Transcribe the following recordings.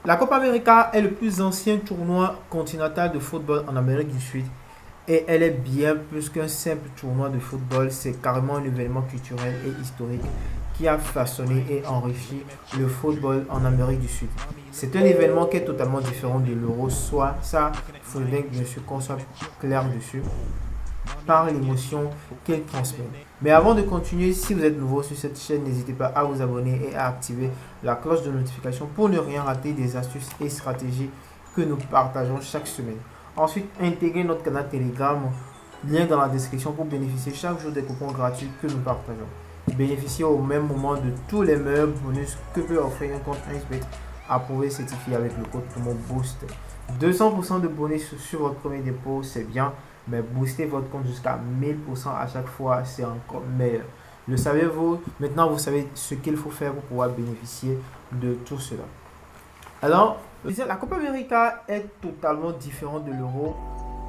La Copa América est le plus ancien tournoi continental de football en Amérique du Sud et elle est bien plus qu'un simple tournoi de football, c'est carrément un événement culturel et historique qui a façonné et enrichi le football en Amérique du Sud. C'est un événement qui est totalement différent de l'Euro, soit ça, il faudrait bien sûr qu'on soit clair dessus par l'émotion qu'il transmet. Mais avant de continuer, si vous êtes nouveau sur cette chaîne, n'hésitez pas à vous abonner et à activer la cloche de notification pour ne rien rater des astuces et stratégies que nous partageons chaque semaine. Ensuite, intégrez notre canal Telegram, lien dans la description pour bénéficier chaque jour des coupons gratuits que nous partageons. Bénéficiez au même moment de tous les meilleurs bonus que peut offrir un compte 1xBet approuvé certifié avec le code promo BOOST. 200% de bonus sur votre premier dépôt, c'est bien, mais booster votre compte jusqu'à 1000% à chaque fois, c'est encore meilleur. Le savez-vous? Maintenant, vous savez ce qu'il faut faire pour pouvoir bénéficier de tout cela. Alors, la Copa América est totalement différente de l'Euro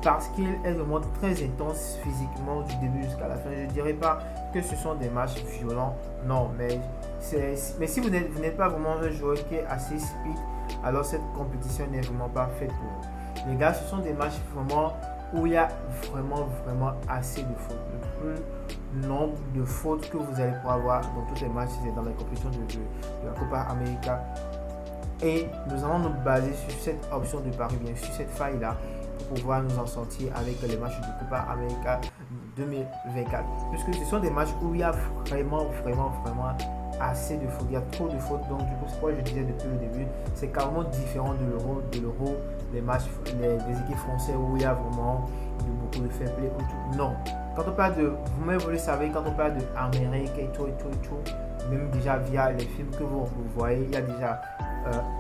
parce qu'il est vraiment très intense physiquement du début jusqu'à la fin. Je ne dirais pas que ce sont des matchs violents, non, mais si vous n'êtes pas vraiment un joueur qui est assez speed, alors cette compétition n'est vraiment pas faite pour vous. Les gars, ce sont des matchs vraiment où il y a vraiment assez de fautes. Le plus nombre de fautes que vous allez pouvoir avoir dans tous les matchs, c'est dans les compétitions de la Copa América. Et nous allons nous baser sur cette option de pari, bien sur cette faille-là, pour pouvoir nous en sortir avec les matchs de Copa América 2024. Puisque ce sont des matchs où il y a vraiment assez de fautes. Il y a trop de fautes. Donc, du coup, c'est pourquoi je disais depuis le début, c'est carrément différent de l'Euro. Les matchs des équipes françaises où il y a vraiment beaucoup de fair play. Non. Quand on parle de, vous-même vous le savez, quand on parle d'Amérique et tout, même déjà via les films que vous voyez, il y a déjà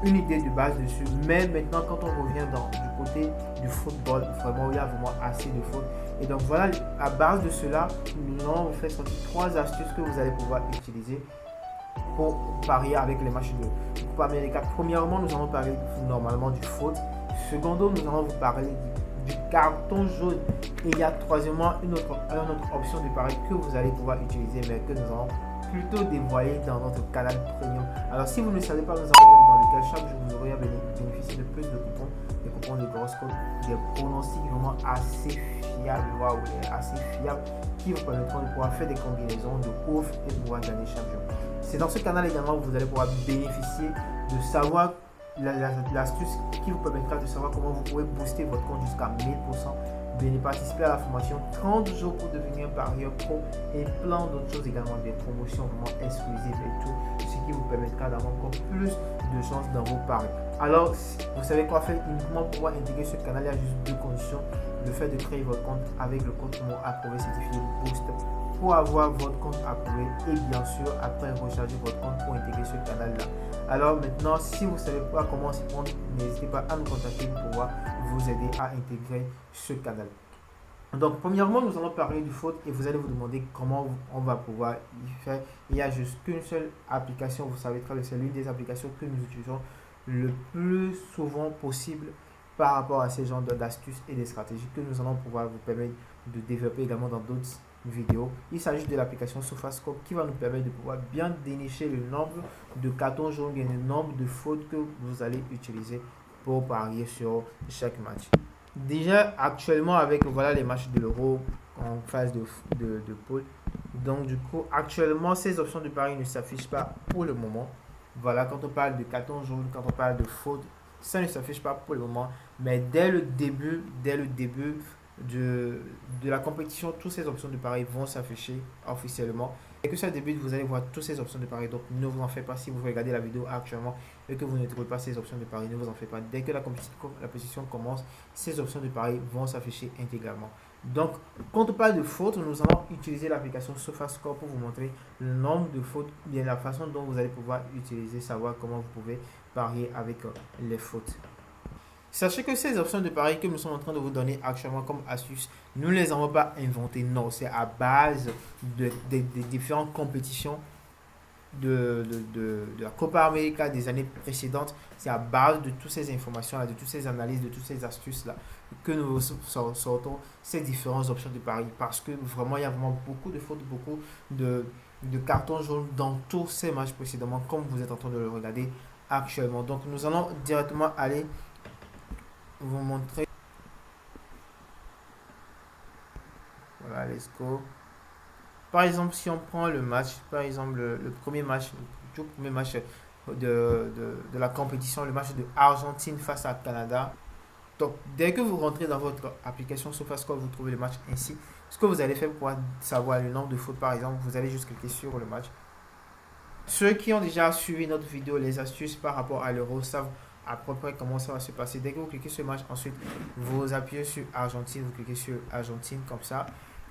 une idée de base dessus. Mais maintenant, quand on revient du côté du football, vraiment, il y a vraiment assez de fautes. Et donc voilà, à base de cela, nous allons vous faire sortir 3 astuces que vous allez pouvoir utiliser pour parier avec les matchs de Copa América. Premièrement, nous allons parler normalement du faute. Secondo, nous allons vous parler du carton jaune. Et il y a troisièmement une autre option de pari que vous allez pouvoir utiliser, mais que nous allons plutôt dévoiler dans notre canal premium. Alors si vous ne savez pas, nous avons dans lequel chaque jour vous aurez bénéficié de plus de coupons, des coupons de grosses cotes, des pronostics vraiment assez fiables, assez fiables, qui vous permettront de pouvoir faire des combinaisons de ouf et de pouvoir gagner chaque jour. C'est dans ce canal également que vous allez pouvoir bénéficier de savoir l'astuce qui vous permettra de savoir comment vous pouvez booster votre compte jusqu'à 1000%. Venez participer à la formation 30 jours pour devenir parieur pro et plein d'autres choses également, des promotions vraiment exclusives et tout, ce qui vous permettra d'avoir encore plus de chances dans vos paris. Alors, vous savez quoi faire uniquement pour pouvoir intégrer ce canal. Il y a juste 2 conditions: le fait de créer votre compte avec le code promo approuvé certifié BOOST pour avoir votre compte approuvé et bien sûr après recharger votre compte pour intégrer ce canal là. Alors maintenant, si vous ne savez pas comment s'y prendre, n'hésitez pas à nous contacter pour pouvoir vous aider à intégrer ce canal. Donc premièrement, nous allons parler du foot et vous allez vous demander comment on va pouvoir y faire. Il n'y a juste qu'une seule application, vous savez très bien, c'est l'une des applications que nous utilisons le plus souvent possible par rapport à ces genres d'astuces et des stratégies que nous allons pouvoir vous permettre de développer également dans d'autres vidéos. Il s'agit de l'application SofaScore qui va nous permettre de pouvoir bien dénicher le nombre de cartons jaunes et le nombre de fautes que vous allez utiliser pour parier sur chaque match. Déjà actuellement avec voilà les matchs de l'Euro en phase de poule. Donc du coup actuellement ces options de pari ne s'affichent pas pour le moment. Voilà, quand on parle de carton jaune, quand on parle de faute, ça ne s'affiche pas pour le moment. Mais dès le début de la compétition, toutes ces options de pari vont s'afficher officiellement. Et que ça débute, vous allez voir toutes ces options de pari. Donc ne vous en faites pas si vous regardez la vidéo actuellement et que vous ne trouvez pas ces options de pari. Ne vous en faites pas. Dès que la compétition commence, ces options de pari vont s'afficher intégralement. Donc, quand on parle de fautes, nous allons utiliser l'application SofaScore pour vous montrer le nombre de fautes, bien la façon dont vous allez pouvoir utiliser, savoir comment vous pouvez parier avec les fautes. Sachez que ces options de pari que nous sommes en train de vous donner actuellement comme astuce, nous ne les avons pas inventées. Non, c'est à base des différentes compétitions de la Copa América des années précédentes. C'est à base de toutes ces informations-là, de toutes ces analyses, de toutes ces astuces-là que nous sortons ces différentes options de pari. Parce que vraiment, il y a vraiment beaucoup de fautes, beaucoup de cartons jaunes dans tous ces matchs précédemment, comme vous êtes en train de le regarder actuellement. Donc nous allons directement aller vous montrer. Voilà, let's go. Par exemple, si on prend le match, par exemple le premier match, le tout premier match de la compétition, le match de Argentine face à Canada. Donc, dès que vous rentrez dans votre application SofaScore, vous trouvez le match ainsi. Ce que vous allez faire pour savoir le nombre de fautes, par exemple, vous allez juste cliquer sur le match. Ceux qui ont déjà suivi notre vidéo, les astuces par rapport à l'euro, savent à peu près comment ça va se passer. Dès que vous cliquez sur le match, ensuite, vous appuyez sur Argentine, vous cliquez sur Argentine comme ça.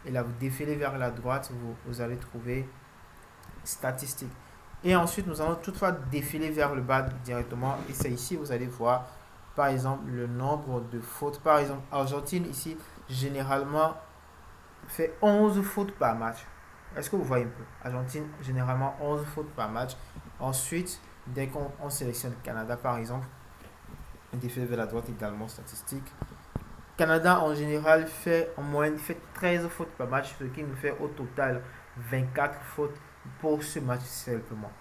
Et là, vous défilez vers la droite, vous allez trouver statistiques. Et ensuite, nous allons toutefois défiler vers le bas directement. Et c'est ici, vous allez voir, par exemple, le nombre de fautes. Par exemple, Argentine, ici, généralement, fait 11 fautes par match. Est-ce que vous voyez un peu? Argentine, généralement, 11 fautes par match. Ensuite, dès qu'on sélectionne Canada, par exemple, on défile vers la droite également, statistiques. Canada, en général, fait en moyenne 13 fautes par match, ce qui nous fait au total 24 fautes pour ce match simplement.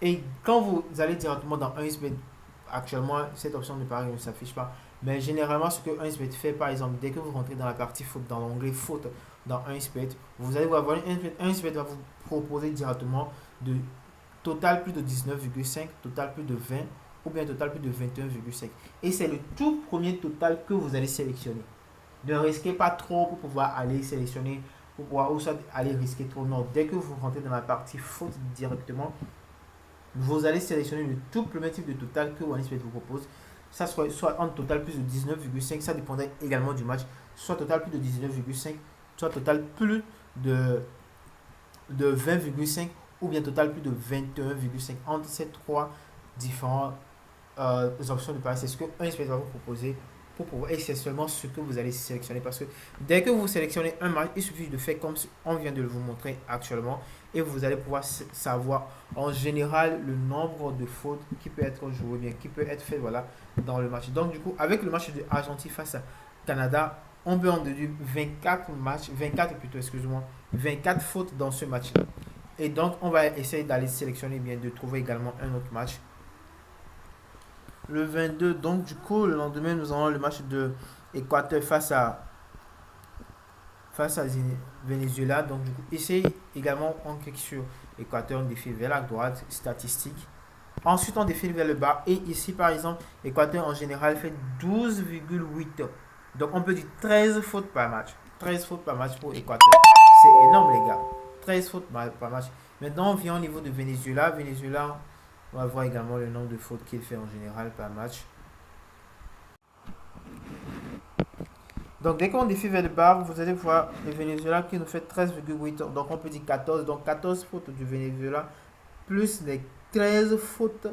Et quand vous allez directement dans 1xBet, actuellement, cette option de pari ne s'affiche pas. Mais généralement, ce que 1xBet fait, par exemple, dès que vous rentrez dans la partie faute, dans l'onglet faute, dans 1xBet, vous allez voir 1xBet va vous proposer directement de total plus de 19,5, total plus de 20 ou bien total plus de 21,5. Et c'est le tout premier total que vous allez sélectionner. Ne risquez pas trop pour pouvoir aller sélectionner, pour pouvoir ou soit aller risquer trop. Non, dès que vous rentrez dans la partie faute directement, vous allez sélectionner le tout premier type de total que 1xBet vous propose. Ça soit en total plus de 19,5, ça dépendrait également du match, soit total plus de 19,5, soit total plus de 20,5 ou bien total plus de 21,5. Entre ces trois différentes options de pari, c'est ce que 1xBet va vous proposer pour pouvoir, et c'est seulement ce que vous allez sélectionner, parce que dès que vous sélectionnez un match, il suffit de faire comme on vient de vous montrer actuellement et vous allez pouvoir savoir en général le nombre de fautes qui peut être joué, bien qui peut être fait, voilà, dans le match. Donc du coup, avec le match de Argentine face à Canada, on peut en déduire 24 plutôt, excusez-moi, 24 fautes dans ce match-là. Et donc, on va essayer d'aller sélectionner, bien, de trouver également un autre match. Le 22, donc du coup, le lendemain, nous avons le match de Équateur face à Venezuela. Donc du coup, ici également, on clique sur Équateur, on défile vers la droite, statistiques. Ensuite, on défile vers le bas. Et ici, par exemple, Équateur en général fait 12,8. Donc, on peut dire 13 fautes par match. 13 fautes par match pour Équateur. C'est énorme, les gars. 13 fautes par match. Maintenant, on vient au niveau de Venezuela. Venezuela, on va voir également le nombre de fautes qu'il fait en général par match. Donc, dès qu'on défile vers le bas, vous allez voir le Venezuela qui nous fait 13,8. Donc, on peut dire 14. Donc, 14 fautes du Venezuela plus les 13 fautes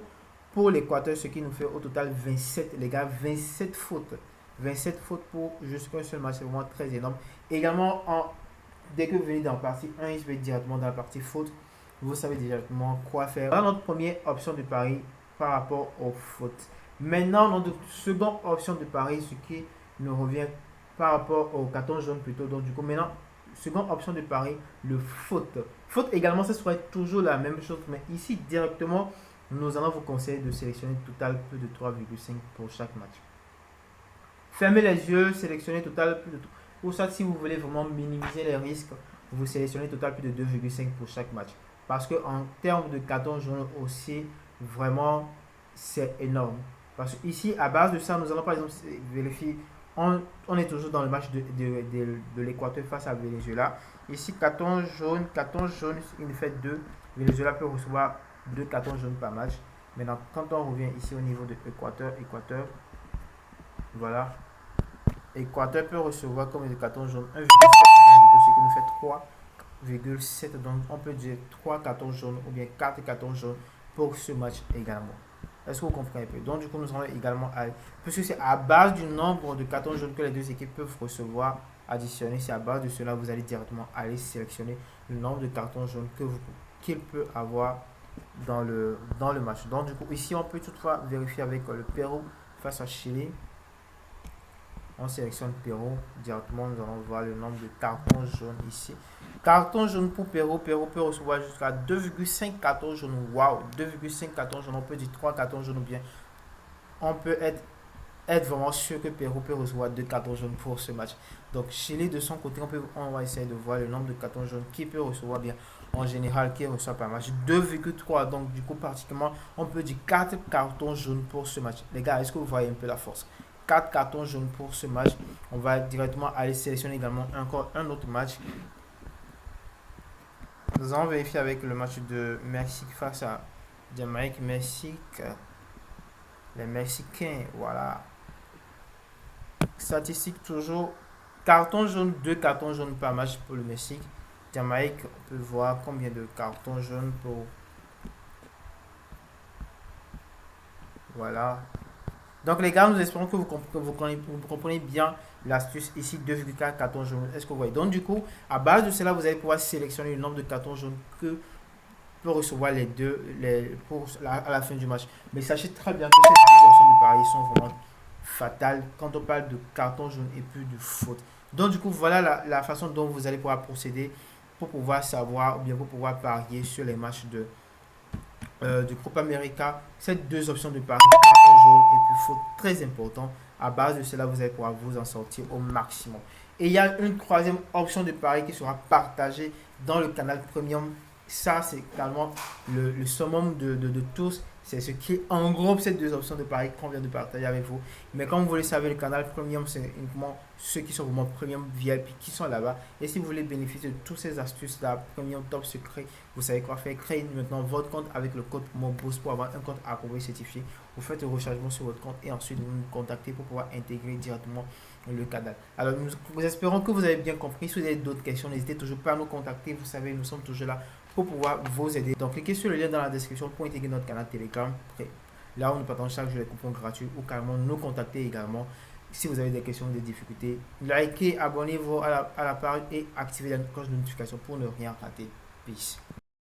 pour l'Équateur, ce qui nous fait au total 27, les gars. 27 fautes. 27 fautes pour juste un seul match, c'est vraiment très énorme. Également, dès que vous venez dans la partie 1, je vais directement dans la partie faute. Vous savez directement quoi faire. Voilà notre première option de pari par rapport aux fautes. Maintenant, notre seconde option de pari, ce qui nous revient par rapport au carton jaune plutôt. Donc, du coup, maintenant, seconde option de pari, le faute. Faute également, ce serait toujours la même chose, mais ici, directement, nous allons vous conseiller de sélectionner total plus de 3,5 pour chaque match. Fermez les yeux, sélectionnez total plus de 3. Pour ça, si vous voulez vraiment minimiser les risques, vous sélectionnez total plus de 2,5 pour chaque match. Parce qu'en termes de carton jaune aussi, vraiment, c'est énorme. Parce que ici, à base de ça, nous allons par exemple vérifier. On est toujours dans le match de l'Équateur face à Venezuela. Ici, carton jaune, il nous fait 2. Venezuela peut recevoir 2 cartons jaunes par match. Maintenant, quand on revient ici au niveau de Équateur, voilà. Équateur peut recevoir comme des cartons jaunes 1,7, ce qui nous fait 3,7. Donc, on peut dire 3 cartons jaunes ou bien 4 cartons jaunes pour ce match également. Est-ce que vous comprenez un peu? Donc, du coup, nous allons également, puisque c'est à base du nombre de cartons jaunes que les deux équipes peuvent recevoir, additionner, c'est à base de cela, vous allez directement aller sélectionner le nombre de cartons jaunes qu'il peut avoir dans le match. Donc, du coup, ici, on peut toutefois vérifier avec le Pérou face à Chili. On sélectionne Perrault. Directement, nous allons voir le nombre de cartons jaunes ici. Carton jaune pour Perrault. Perrault peut recevoir jusqu'à 2,5 cartons jaunes. Waouh, 2,5 cartons jaunes. On peut dire 3 cartons jaunes ou bien on peut être vraiment sûr que Perrault peut recevoir 2 cartons jaunes pour ce match. Donc, Chili de son côté, on va essayer de voir le nombre de cartons jaunes qui peut recevoir bien en général, qui reçoit par match. 2,3. Donc, du coup, pratiquement, on peut dire 4 cartons jaunes pour ce match. Les gars, est-ce que vous voyez un peu la force? 4 cartons jaunes pour ce match. On va directement aller sélectionner également encore un autre match. Nous allons vérifier avec le match de Mexique face à Jamaïque. Mexique. Les Mexicains, voilà. Statistique toujours. Carton jaune, 2 cartons jaunes par match pour le Mexique. Jamaïque, on peut voir combien de cartons jaunes pour... Voilà. Donc les gars, nous espérons que vous comprenez bien l'astuce ici, 2,4 cartons jaunes. Est-ce que vous voyez? Donc du coup, à base de cela, vous allez pouvoir sélectionner le nombre de cartons jaunes que peut recevoir les deux à la fin du match. Mais sachez très bien que ces deux options de pari sont vraiment fatales quand on parle de carton jaune et puis de faute. Donc du coup, voilà la façon dont vous allez pouvoir procéder pour pouvoir savoir ou bien pour pouvoir parier sur les matchs du Copa América. Ces deux options de pari, carton jaune et puis faute, très important. À base de cela, vous allez pouvoir vous en sortir au maximum. Et il y a une troisième option de pari qui sera partagée dans le canal Premium. Ça, c'est carrément le summum de tous. C'est ce qui englobe ces deux options de pari qu'on vient de partager avec vous. Mais comme vous le savez, le canal Premium, c'est uniquement ceux qui sont vraiment Premium VIP qui sont là-bas. Et si vous voulez bénéficier de toutes ces astuces-là, Premium Top Secret, vous savez quoi faire. Créez maintenant votre compte avec le code MOBOOST pour avoir un compte apprové certifié. Vous faites le rechargement sur votre compte et ensuite vous nous contactez pour pouvoir intégrer directement le canal. Alors, nous espérons que vous avez bien compris. Si vous avez d'autres questions, n'hésitez toujours pas à nous contacter. Vous savez, nous sommes toujours là pour pouvoir vous aider. Donc, cliquez sur le lien dans la description pour intégrer notre canal Telegram. Là où nous partageons chaque jour les coupons gratuits ou carrément nous contacter également si vous avez des questions, des difficultés. Likez, abonnez-vous à la page et activez la cloche de notification pour ne rien rater. Peace.